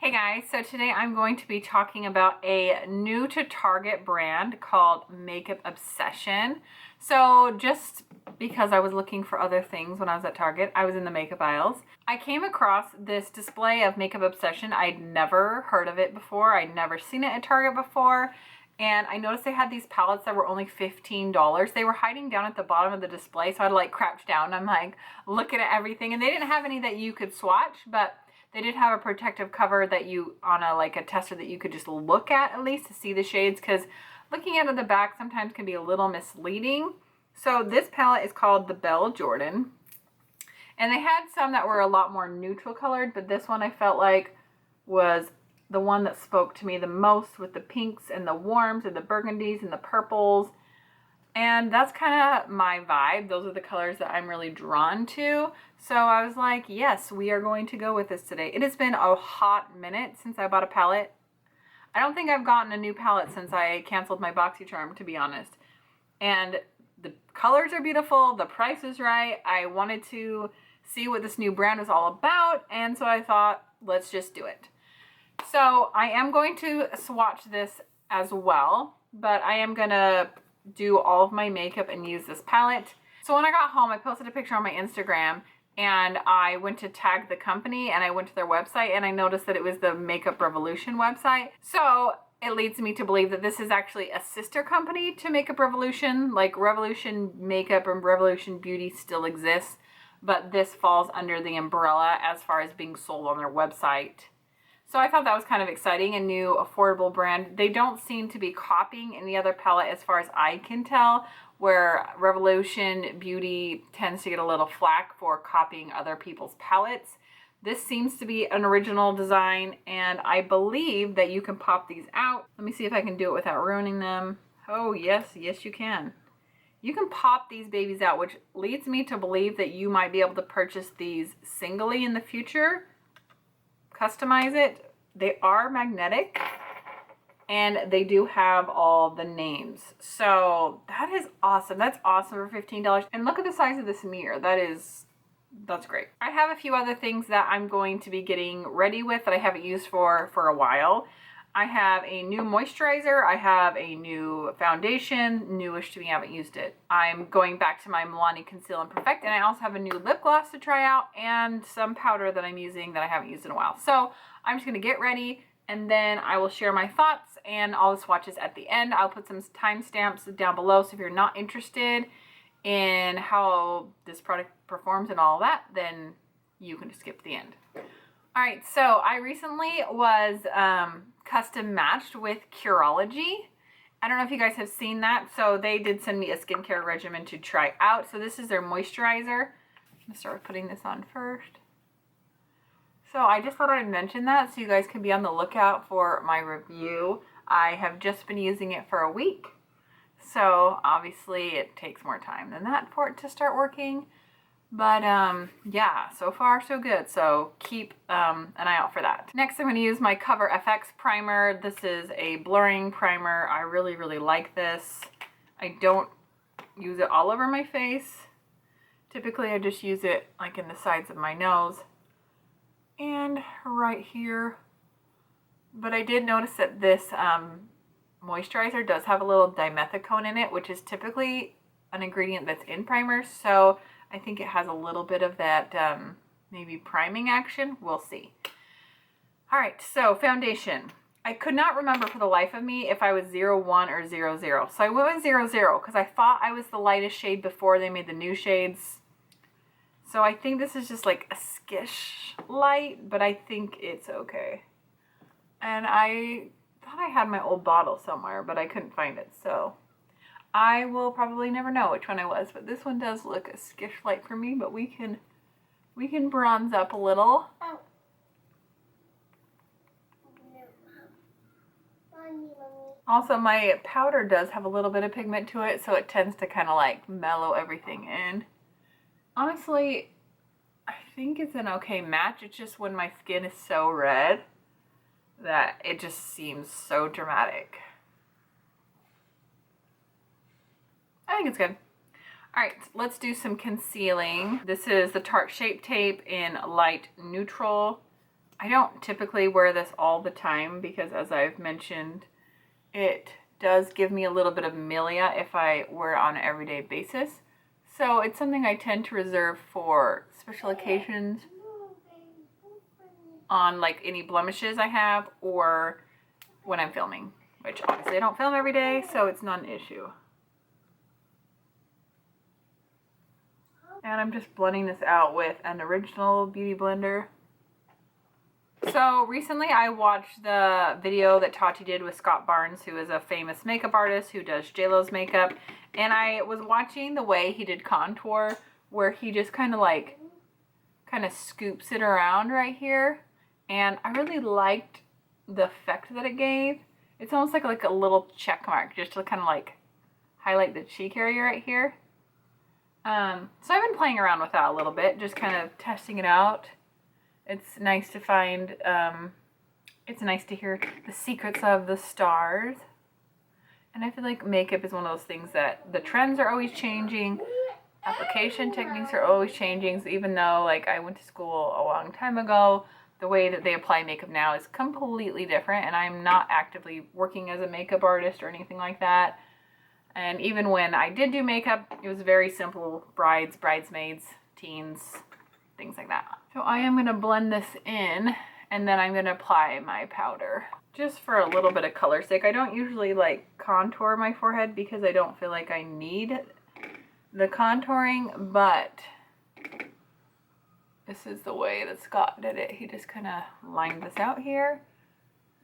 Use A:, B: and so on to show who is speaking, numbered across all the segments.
A: Hey guys, so today I'm going to be talking about a new to Target brand called Makeup Obsession. So just because I was looking for other things when I was at Target, I was in the makeup aisles. I came across this display of Makeup Obsession. I'd never heard of it before. I'd never seen it at Target before. And I noticed they had these palettes that were only $15. They were hiding down at the bottom of the display, so I'd like crouch down. I'm like looking at everything, and they didn't have any that you could swatch, but they did have a protective cover that you, on a tester that you could just look at least to see the shades, because looking at the back sometimes can be a little misleading. So this palette is called the Belle Jordan. And they had some that were a lot more neutral colored, but this one I felt like was the one that spoke to me the most, with the pinks and the warms and the burgundies and the purples. And that's kind of my vibe. Those are the colors that I'm really drawn to. So I was like, yes, we are going to go with this today. It has been a hot minute since I bought a palette. I don't think I've gotten a new palette since I canceled my BoxyCharm, to be honest. And the colors are beautiful. The price is right. I wanted to see what this new brand was all about. And so I thought, let's just do it. So I am going to swatch this as well, but I am going to do all of my makeup and use this palette. So when I got home, I posted a picture on my Instagram, and I went to tag the company, and I went to their website, and I noticed that it was the Makeup Revolution website. So it leads me to believe that this is actually a sister company to Makeup Revolution. Like Revolution Makeup and Revolution Beauty still exists, but this falls under the umbrella as far as being sold on their website. So I thought that was kind of exciting, a new affordable brand. They don't seem to be copying any other palette as far as I can tell, where Revolution Beauty tends to get a little flack for copying other people's palettes. This seems to be an original design, and I believe that you can pop these out. Let me see if I can do it without ruining them. Oh yes, yes you can. You can pop these babies out, which leads me to believe that you might be able to purchase these singly in the future. Customize it. They are magnetic, and they do have all the names. So that is awesome. That's awesome for $15. And look at the size of this mirror. That's great. I have a few other things that I'm going to be getting ready with that I haven't used for a while. I have a new moisturizer. I have a new foundation, newish to me, I haven't used it. I'm going back to my Milani Conceal and Perfect, and I also have a new lip gloss to try out and some powder that I'm using that I haven't used in a while. So I'm just gonna get ready, and then I will share my thoughts and all the swatches at the end. I'll put some timestamps down below, so if you're not interested in how this product performs and all that, then you can just skip the end. All right, so I recently was custom matched with Curology. I don't know if you guys have seen that. So they did send me a skincare regimen to try out. So this is their moisturizer. I'm gonna start putting this on first. So I just thought I'd mention that so you guys can be on the lookout for my review. I have just been using it for a week. So obviously it takes more time than that for it to start working. But yeah, so far so good. So keep an eye out for that. Next, I'm going to use my Cover FX primer. This is a blurring primer. I really, really like this. I don't use it all over my face. Typically, I just use it like in the sides of my nose and right here. But I did notice that this moisturizer does have a little dimethicone in it, which is typically an ingredient that's in primers. So I think it has a little bit of that maybe priming action. We'll see. All right, so foundation. I could not remember for the life of me if I was 01 or 00. So I went with 00 because I thought I was the lightest shade before they made the new shades. So I think this is just like a skish light, but I think it's okay. And I thought I had my old bottle somewhere, but I couldn't find it, so I will probably never know which one I was, but this one does look a skish light for me, but we can bronze up a little. Oh. Also, my powder does have a little bit of pigment to it, so it tends to kind of like mellow everything in. Honestly, I think it's an okay match. It's just when my skin is so red that it just seems so dramatic. I think it's good. All right, let's do some concealing. This is the Tarte Shape Tape in light neutral. I don't typically wear this all the time because, as I've mentioned, it does give me a little bit of milia if I wear it on an everyday basis. So it's something I tend to reserve for special occasions, on like any blemishes I have, or when I'm filming, which obviously I don't film every day, so it's not an issue. And I'm just blending this out with an original beauty blender. So recently I watched the video that Tati did with Scott Barnes, who is a famous makeup artist who does JLo's makeup. And I was watching the way he did contour, where he just kind of scoops it around right here. And I really liked the effect that it gave. It's almost like a little check mark, just to kind of like highlight the cheek area right here. So I've been playing around with that a little bit, just kind of testing it out. It's nice to find, it's nice to hear the secrets of the stars. And I feel like makeup is one of those things that the trends are always changing. Application techniques are always changing. So even though like I went to school a long time ago, the way that they apply makeup now is completely different. And I'm not actively working as a makeup artist or anything like that. And even when I did do makeup, it was very simple: brides, bridesmaids, teens, things like that. So I am going to blend this in, and then I'm going to apply my powder just for a little bit of color's sake. I don't usually like contour my forehead because I don't feel like I need the contouring, but this is the way that Scott did it. He just kind of lined this out here.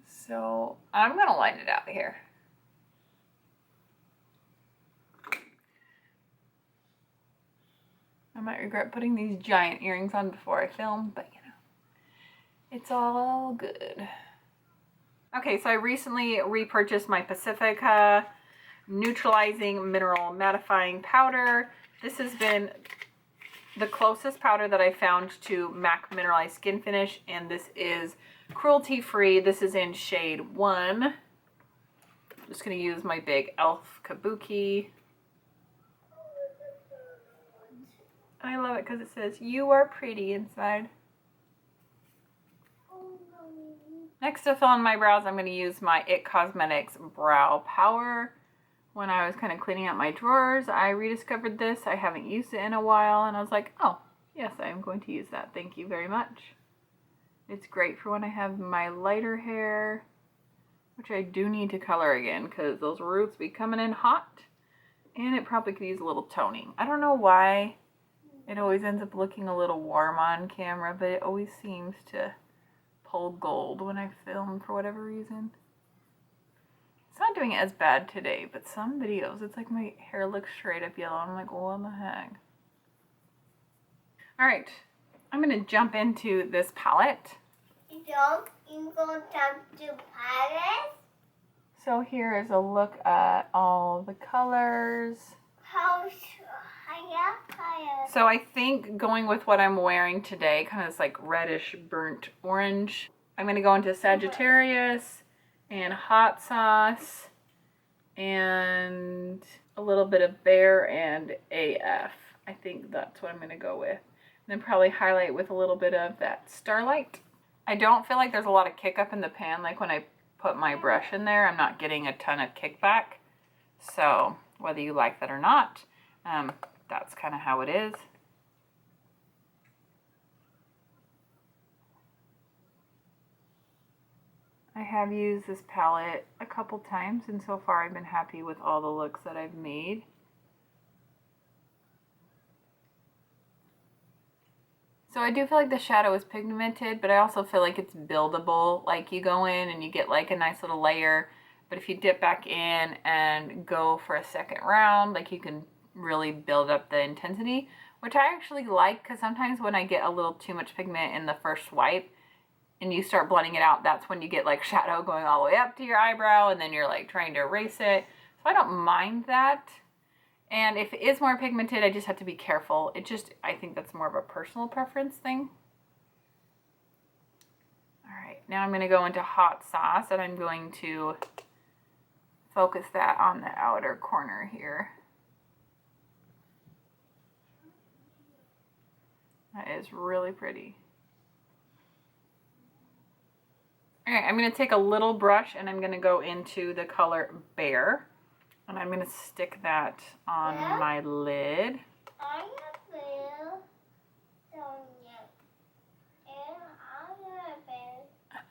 A: So I'm going to line it out here. I might regret putting these giant earrings on before I film, but you know, it's all good. Okay, so I recently repurchased my Pacifica Neutralizing Mineral Mattifying Powder. This has been the closest powder that I found to MAC Mineralized Skin Finish, and this is cruelty-free. This is in shade 1. I'm just going to use my big e.l.f. kabuki. I love it because it says, "You are pretty" inside. Next to fill in my brows, I'm going to use my IT Cosmetics Brow Power. When I was kind of cleaning out my drawers, I rediscovered this. I haven't used it in a while, and I was like, oh, yes, I am going to use that. Thank you very much. It's great for when I have my lighter hair, which I do need to color again because those roots be coming in hot, and it probably could use a little toning. I don't know why it always ends up looking a little warm on camera, but it always seems to pull gold when I film for whatever reason. It's not doing it as bad today, but some videos, it's like my hair looks straight up yellow. I'm like, what the heck? All right, I'm gonna jump into this palette.
B: You go jump to palette?
A: So here is a look at all the colors. So I think going with what I'm wearing today, kind of this like reddish burnt orange. I'm going to go into Sagittarius and Hot Sauce and a little bit of Bear and AF. I think that's what I'm going to go with. And then probably highlight with a little bit of that Starlight. I don't feel like there's a lot of kick up in the pan. Like when I put my brush in there, I'm not getting a ton of kickback. So whether you like that or not, that's kind of how it is. I have used this palette a couple times, and so far I've been happy with all the looks that I've made. So I do feel like the shadow is pigmented, but I also feel like it's buildable. Like you go in and you get like a nice little layer, but if you dip back in and go for a second round, like you can really build up the intensity, which I actually like, because sometimes when I get a little too much pigment in the first swipe and you start blending it out, that's when you get like shadow going all the way up to your eyebrow, and then you're like trying to erase it. So I don't mind that. And if it is more pigmented, I just have to be careful. I think that's more of a personal preference thing. All right, now I'm going to go into Hot Sauce, and I'm going to focus that on the outer corner here. That is really pretty. All right, I'm gonna take a little brush and I'm gonna go into the color Bear. And I'm gonna stick that on my lid.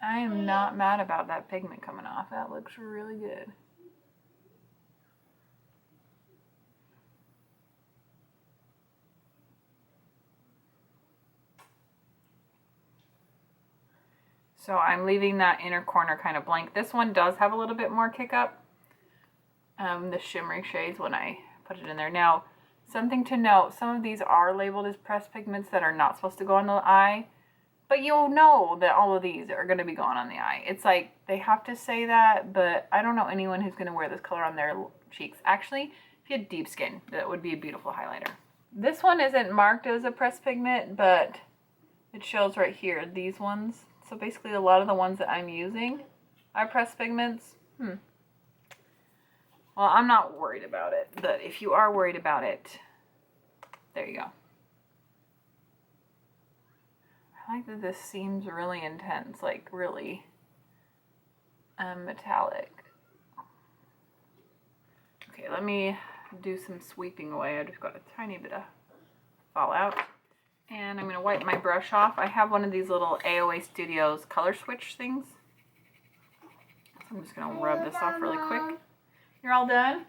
A: I am not mad about that pigment coming off. That looks really good. So I'm leaving that inner corner kind of blank. This one does have a little bit more kick up. The shimmery shades when I put it in there. Now, something to note, some of these are labeled as pressed pigments that are not supposed to go on the eye. But you'll know that all of these are going to be going on the eye. It's like they have to say that, but I don't know anyone who's going to wear this color on their cheeks. Actually, if you had deep skin, that would be a beautiful highlighter. This one isn't marked as a pressed pigment, but it shows right here, these ones. So basically a lot of the ones that I'm using are pressed pigments. Well, I'm not worried about it, but if you are worried about it, there you go. I like that this seems really intense, like really metallic. Okay, let me do some sweeping away. I just got a tiny bit of fallout. And I'm going to wipe my brush off. I have one of these little AOA Studios color switch things. So I'm just going to rub this off really quick. You're all done?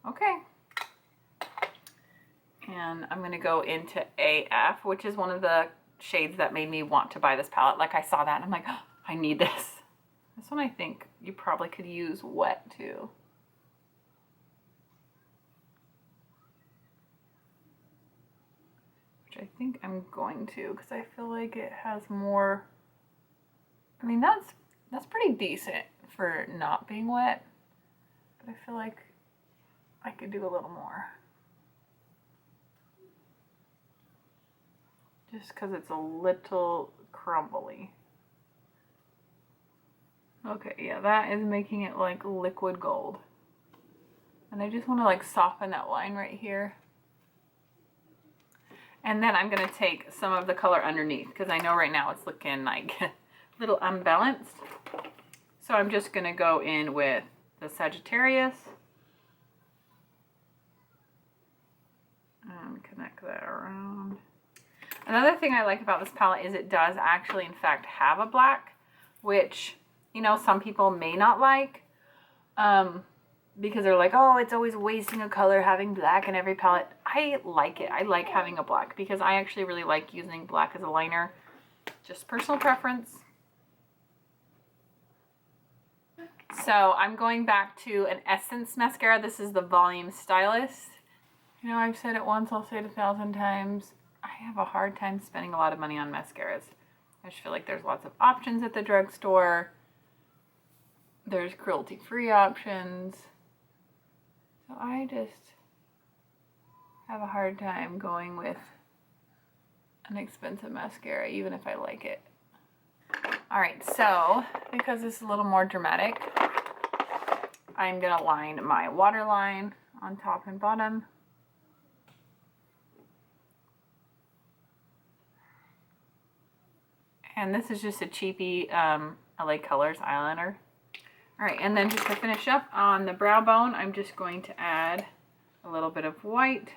A: Okay. And I'm going to go into AF, which is one of the shades that made me want to buy this palette. Like I saw that and I'm like, oh, I need this. This one I think you probably could use wet too. Which I think I'm going to because I feel like it has more. I mean, that's pretty decent for not being wet. But I feel like I could do a little more. Just because it's a little crumbly. Okay, yeah, that is making it like liquid gold. And I just want to like soften that line right here. And then I'm going to take some of the color underneath because I know right now it's looking like a little unbalanced. So I'm just going to go in with the Sagittarius. And connect that around. Another thing I like about this palette is it does actually, in fact, have a black, which, you know, some people may not like, because they're like, oh, it's always wasting a color having black in every palette. I like it. I like having a black because I actually really like using black as a liner. Just personal preference. So I'm going back to an Essence mascara. This is the Volume Stylist. You know, I've said it once, I'll say it 1,000 times. I have a hard time spending a lot of money on mascaras. I just feel like there's lots of options at the drugstore. There's cruelty-free options. So I just have a hard time going with an expensive mascara, even if I like it. All right, so because this is a little more dramatic, I'm gonna line my waterline on top and bottom. And this is just a cheapy LA Colors eyeliner. All right, and then just to finish up on the brow bone, I'm just going to add a little bit of white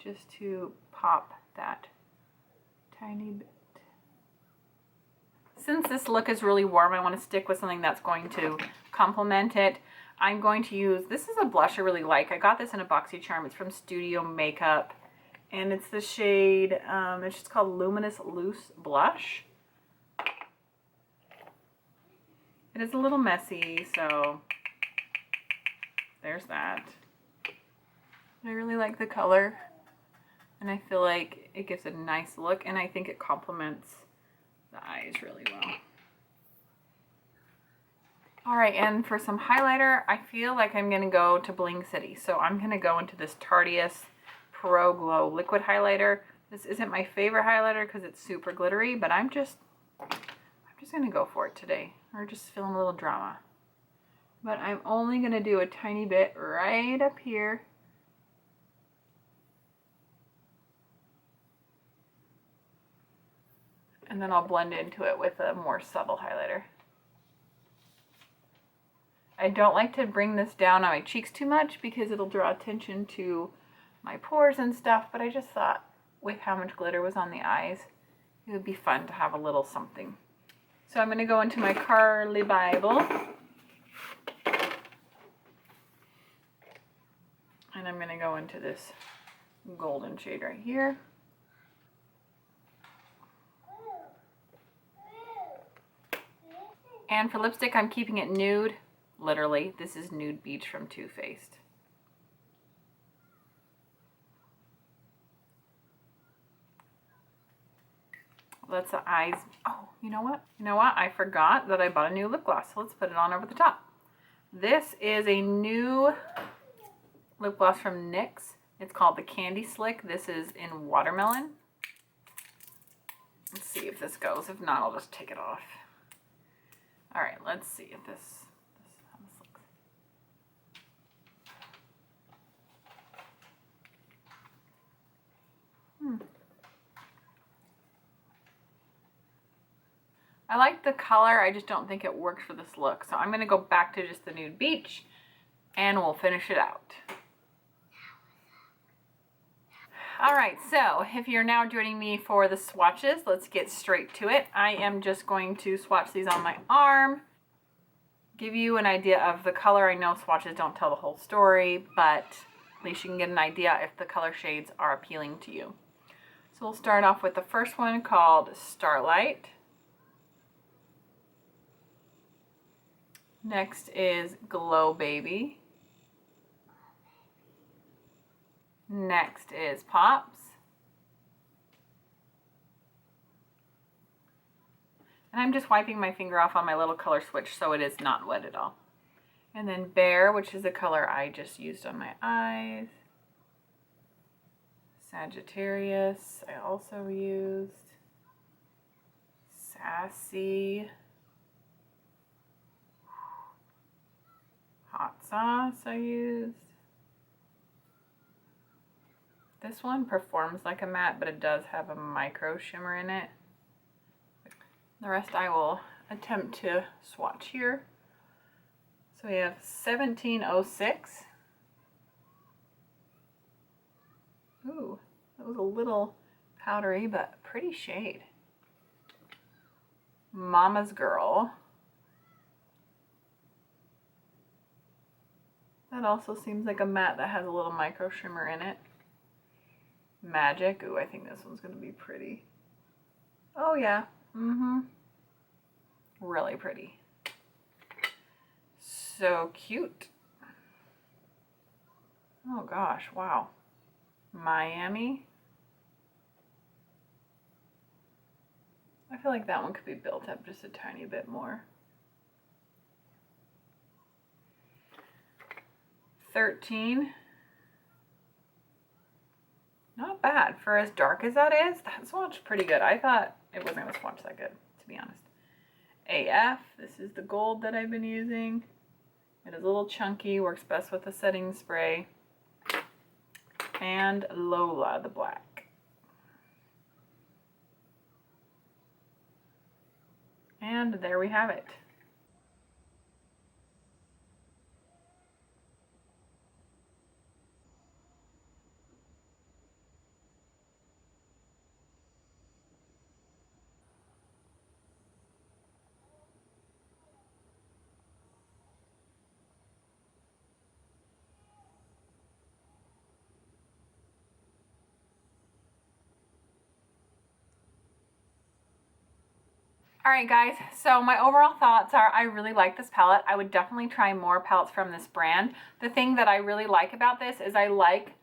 A: just to pop that tiny bit. Since this look is really warm, I want to stick with something that's going to complement it. I'm going to use, this is a blush I really like. I got this in a BoxyCharm. It's from Studio Makeup. And it's the shade, it's just called Luminous Loose Blush. It is a little messy, so there's that. I really like the color. And I feel like it gives a nice look, and I think it complements the eyes really well. All right, and for some highlighter, I feel like I'm gonna go to Bling City. So I'm gonna go into this Tarteist Pro Glow liquid highlighter. This isn't my favorite highlighter because it's super glittery, but I'm just gonna go for it today. Or just feeling a little drama. But I'm only gonna do a tiny bit right up here. And then I'll blend into it with a more subtle highlighter. I don't like to bring this down on my cheeks too much because it'll draw attention to my pores and stuff, but I just thought with how much glitter was on the eyes, it would be fun to have a little something. So I'm going to go into my Carly Bible. And I'm going to go into this golden shade right here. And for lipstick, I'm keeping it nude. Literally, this is Nude Beach from Too Faced. That's the eyes. Oh, you know what? You know what? I forgot that I bought a new lip gloss. So let's put it on over the top. This is a new lip gloss from NYX. It's called the Candy Slick. This is in Watermelon. Let's see if this goes. If not, I'll just take it off. All right, let's see if this how this looks. I like the color, I just don't think it works for this look. So I'm going to go back to just the Nude Beach and we'll finish it out. All right, so if you're now joining me for the swatches, let's get straight to it. I am just going to swatch these on my arm, give you an idea of the color. I know swatches don't tell the whole story, but at least you can get an idea if the color shades are appealing to you. So we'll start off with the first one called Starlight. Next is Glow Baby. Next is Pops. And I'm just wiping my finger off on my little color switch so it is not wet at all. And then Bear, which is the color I just used on my eyes. Sagittarius, I also used. Sassy. Hot Sauce I used. This one performs like a matte, but it does have a micro shimmer in it. The rest I will attempt to swatch here. So we have 1706. Ooh, that was a little powdery, but pretty shade. Mama's Girl. That also seems like a matte that has a little micro shimmer in it. Magic. Ooh, I think this one's going to be pretty. Oh, yeah. Really pretty. So cute. Oh, gosh. Wow. Miami. I feel like that one could be built up just a tiny bit more. 13. Not bad. For as dark as that is, that swatch pretty good. I thought it wasn't going to swatch that good, to be honest. AF, this is the gold that I've been using. It is a little chunky, works best with a setting spray. And Lola, the black. And there we have it. Alright guys, so my overall thoughts are I really like this palette. I would definitely try more palettes from this brand. The thing that I really like about this is I like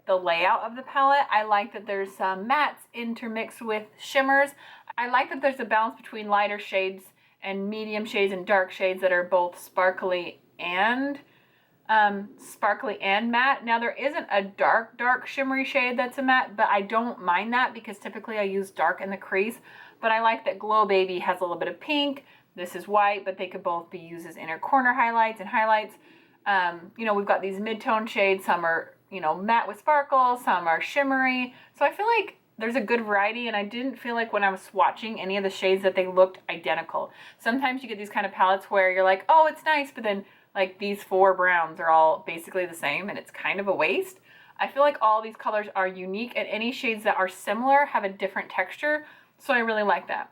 A: the layout of the palette. I like that there's some mattes intermixed with shimmers. I like that there's a balance between lighter shades and medium shades and dark shades that are both sparkly and matte. Now there isn't a dark shimmery shade that's a matte, but I don't mind that because typically I use dark in the crease. But I like that Glow Baby has a little bit of pink. This is white, but they could both be used as inner corner highlights and highlights. You know, we've got these mid-tone shades. Some are, you know, matte with sparkle. Some are shimmery. So I feel like there's a good variety, and I didn't feel like when I was swatching any of the shades that they looked identical. Sometimes you get these kind of palettes where you're like, oh, it's nice, but then like these 4 browns are all basically the same and it's kind of a waste. I feel like all these colors are unique, and any shades that are similar have a different texture, so I really like that.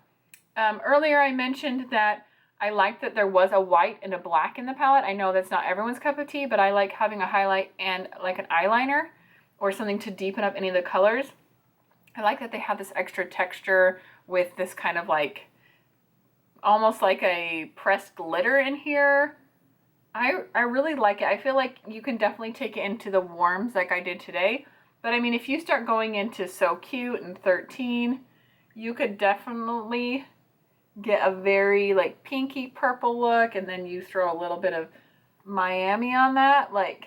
A: Earlier I mentioned that I liked that there was a white and a black in the palette. I know that's not everyone's cup of tea, but I like having a highlight and like an eyeliner or something to deepen up any of the colors. I like that they have this extra texture with this kind of like, almost like a pressed glitter in here. I really like it. I feel like you can definitely take it into the warms like I did today. But I mean, if you start going into So Cute and 13, you could definitely get a very like pinky purple look, and then you throw a little bit of Miami on that. Like,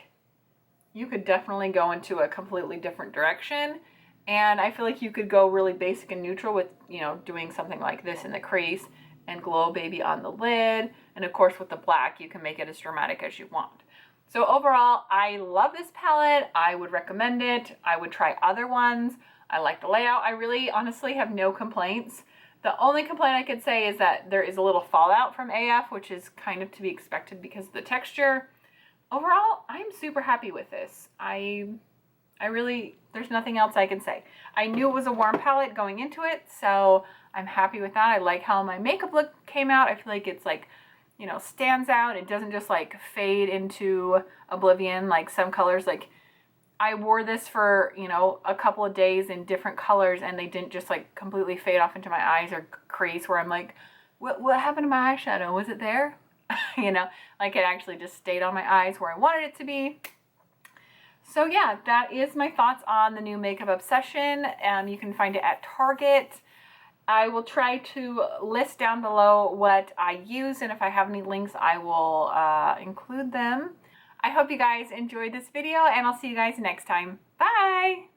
A: you could definitely go into a completely different direction. And I feel like you could go really basic and neutral with, you know, doing something like this in the crease and Glow Baby on the lid. And of course with the black, you can make it as dramatic as you want. So overall, I love this palette. I would recommend it. I would try other ones. I like the layout. I really honestly have no complaints. The only complaint I could say is that there is a little fallout from AF, which is kind of to be expected because of the texture. Overall, I'm super happy with this. I really, there's nothing else I can say. I knew it was a warm palette going into it, so I'm happy with that. I like how my makeup look came out. I feel like it's like, you know, stands out. It doesn't just like fade into oblivion like some colors. Like, I wore this for, you know, a couple of days in different colors, and they didn't just like completely fade off into my eyes or crease where I'm like, what happened to my eyeshadow? Was it there? You know, like it actually just stayed on my eyes where I wanted it to be. So yeah, that is my thoughts on the new Makeup Obsession. You can find it at Target. I will try to list down below what I use, and if I have any links, I will include them. I hope you guys enjoyed this video, and I'll see you guys next time. Bye!